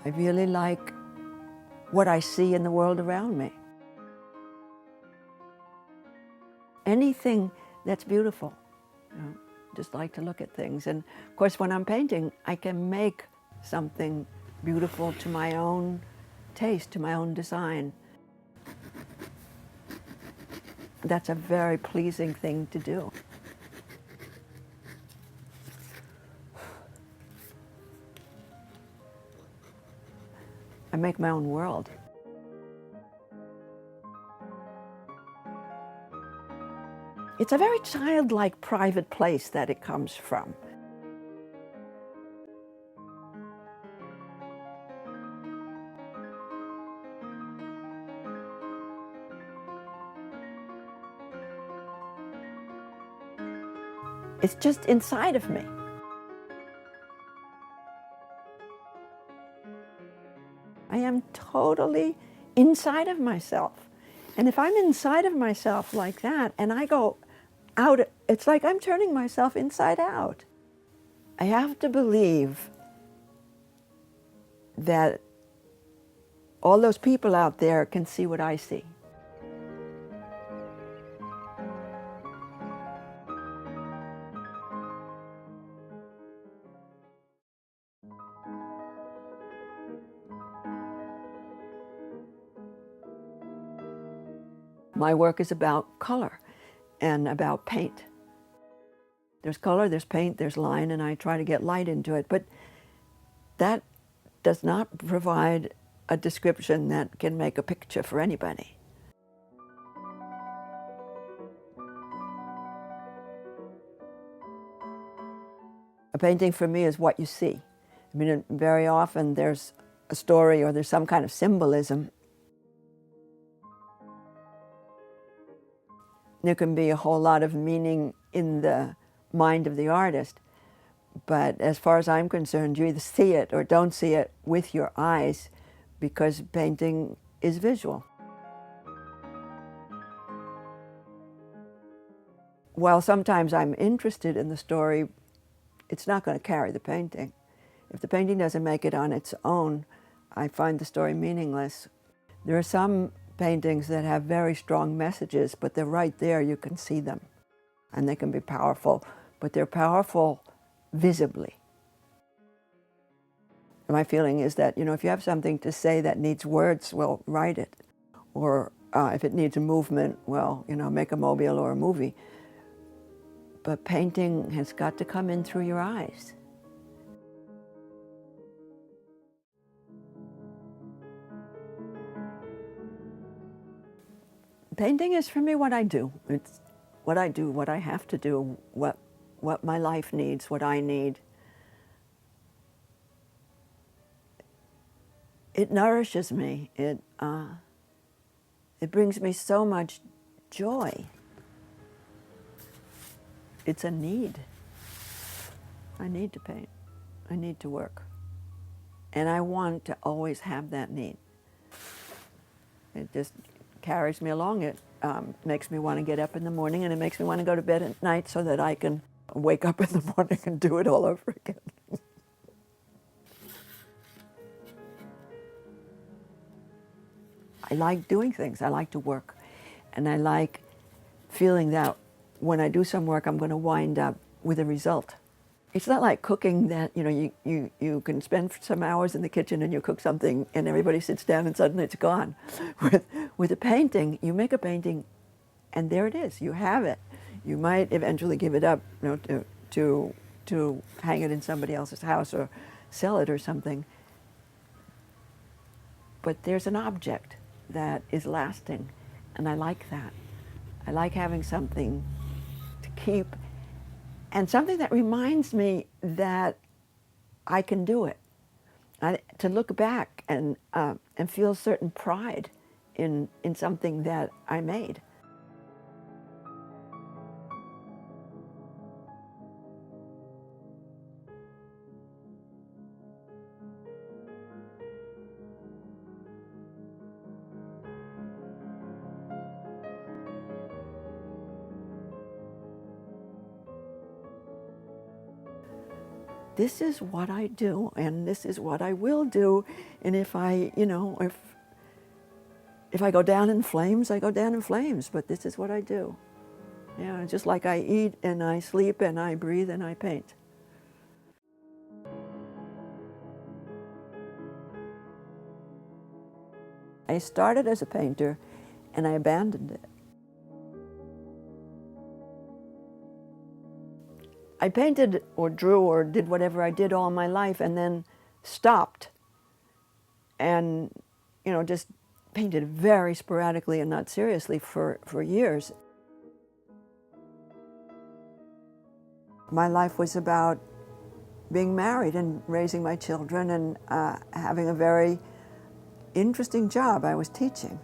I really like what I see in the world around me. Anything that's beautiful, just like to look at things. And of course, when I'm painting, I can make something beautiful to my own taste, to my own design. That's a very pleasing thing to do. I make my own world. It's a very childlike, private place that it comes from. It's just inside of me. I am totally inside of myself. And if I'm inside of myself like that and I go out, it's like I'm turning myself inside out. I have to believe that all those people out there can see what I see. My work is about color and about paint. There's color, there's paint, there's line, and I try to get light into it. But that does not provide a description that can make a picture for anybody. A painting for me is what you see. I mean, very often there's a story or there's some kind of symbolism. There can be a whole lot of meaning in the mind of the artist, but as far as I'm concerned, you either see it or don't see it with your eyes, because painting is visual. While sometimes I'm interested in the story, it's not going to carry the painting. If the painting doesn't make it on its own, I find the story meaningless. There are some paintings that have very strong messages, but they're right there, you can see them. And they can be powerful, but they're powerful visibly. And my feeling is that, if you have something to say that needs words, well, write it. Or if it needs a movement, well, make a mobile or a movie. But painting has got to come in through your eyes. Painting is for me what I do. It's what I do, what I have to do, what my life needs, what I need. It nourishes me. It brings me so much joy. It's a need. I need to paint. I need to work. And I want to always have that need. It just carries me along. It makes me want to get up in the morning, and it makes me want to go to bed at night so that I can wake up in the morning and do it all over again. I like doing things. I like to work. And I like feeling that when I do some work, I'm going to wind up with a result. It's not like cooking that, you can spend some hours in the kitchen and you cook something and everybody sits down and suddenly it's gone. With a painting, you make a painting and there it is. You have it. You might eventually give it up, to hang it in somebody else's house or sell it or something. But there's an object that is lasting, and I like that. I like having something to keep, and something that reminds me that I can do it. To look back and feel certain pride in something that I made. this is what I do, and this is what I will do. And if I, if I go down in flames, I go down in flames, but this is what I do. Yeah, just like I eat and I sleep and I breathe and I paint. I started as a painter and I abandoned it. I painted or drew or did whatever I did all my life and then stopped and, just painted very sporadically and not seriously for years. My life was about being married and raising my children and having a very interesting job. I was teaching.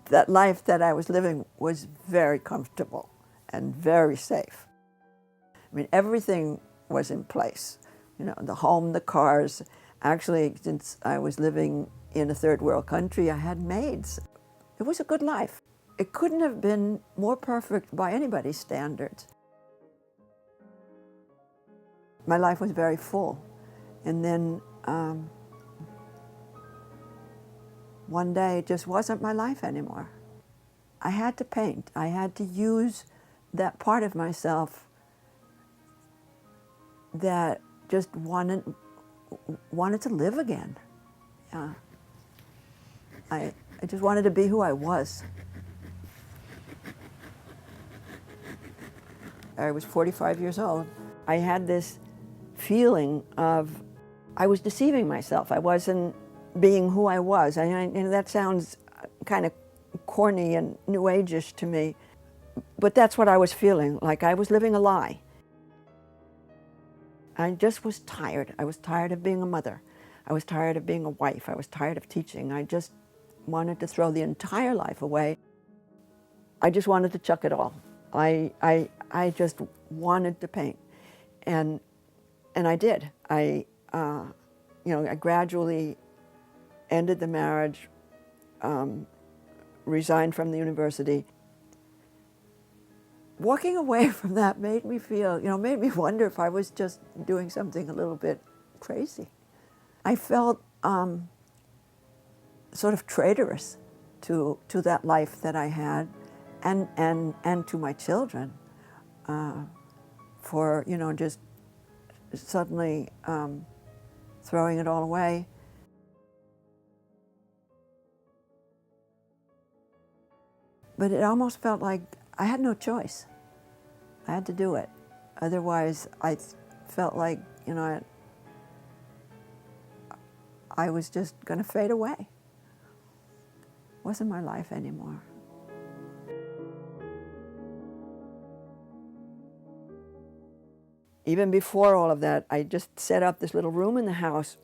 That life that I was living was very comfortable and very safe. I mean, everything was in place. The home, the cars. Actually, since I was living in a third world country, I had maids. It was a good life. It couldn't have been more perfect by anybody's standards. My life was very full. And then one day it just wasn't my life anymore. I had to paint. I had to use that part of myself that just wanted to live again. Yeah. I just wanted to be who I was. I was 45 years old. I had this feeling of I was deceiving myself. I wasn't being who I was. And that sounds kind of corny and New Age-ish to me, but that's what I was feeling, like I was living a lie. I just was tired. I was tired of being a mother. I was tired of being a wife. I was tired of teaching. I just wanted to throw the entire life away. I just wanted to chuck it all. I just wanted to paint, and I did. I gradually ended the marriage, resigned from the university. Walking away from that made me feel, made me wonder if I was just doing something a little bit crazy. I felt sort of traitorous to that life that I had, and to my children, for just suddenly throwing it all away. But it almost felt like I had no choice. I had to do it. Otherwise, I felt like, I was just going to fade away. It wasn't my life anymore. Even before all of that, I just set up this little room in the house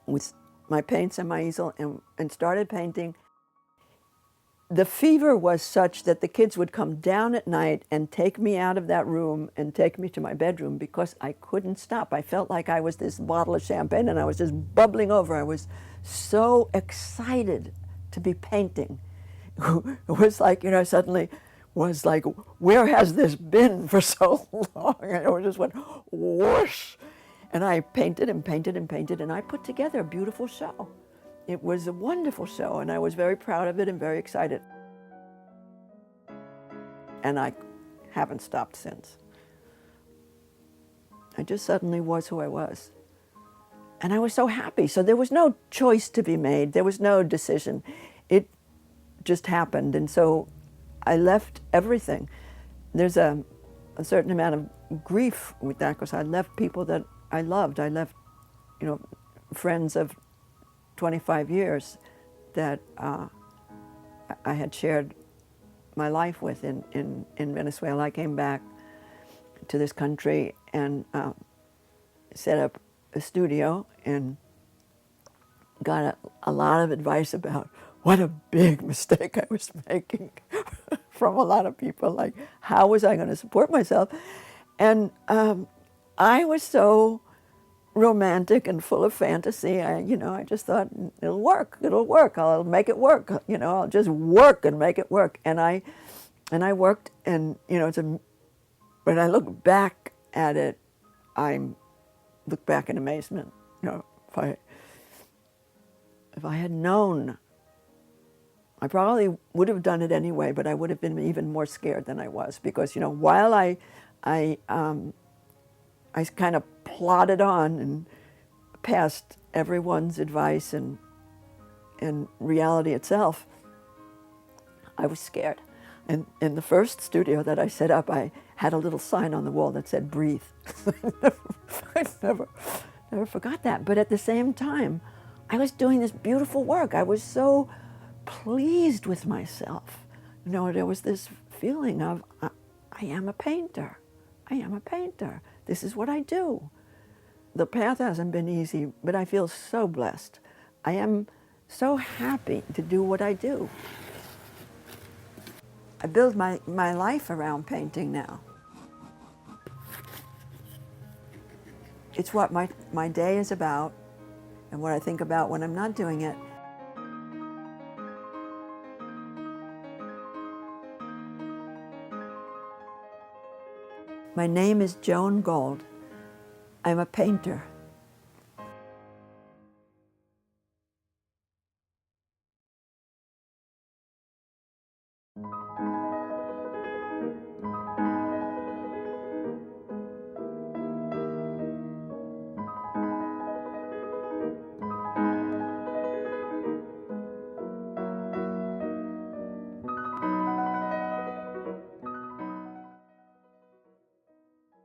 with my paints and my easel and started painting. The fever was such that the kids would come down at night and take me out of that room and take me to my bedroom because I couldn't stop. I felt like I was this bottle of champagne and I was just bubbling over. I was so excited to be painting. It was like, suddenly was like, where has this been for so long? And it just went whoosh. And I painted and painted and painted, and I put together a beautiful show. It was a wonderful show, and I was very proud of it and very excited. And I haven't stopped since. I just suddenly was who I was. And I was so happy. So there was no choice to be made. There was no decision. It just happened. And so I left everything. There's a certain amount of grief with that because I left people that I loved. I left, friends of 25 years that I had shared my life with in Venezuela. I came back to this country and set up a studio and got a lot of advice about what a big mistake I was making from a lot of people, like how was I going to support myself? And I was so romantic and full of fantasy. I just thought it'll work. I'll make it work. I'll just work and make it work. And I worked, and when I look back at it, I look back in amazement. If I had known, I probably would have done it anyway, but I would have been even more scared than I was, because while I kind of plodded on and past everyone's advice and reality itself, I was scared. And in the first studio that I set up, I had a little sign on the wall that said, "Breathe." I never forgot that. But at the same time, I was doing this beautiful work. I was so pleased with myself. There was this feeling of, I am a painter. I am a painter. This is what I do. The path hasn't been easy, but I feel so blessed. I am so happy to do what I do. I build my life around painting now. It's what my day is about and what I think about when I'm not doing it. My name is Joan Gold. I'm a painter.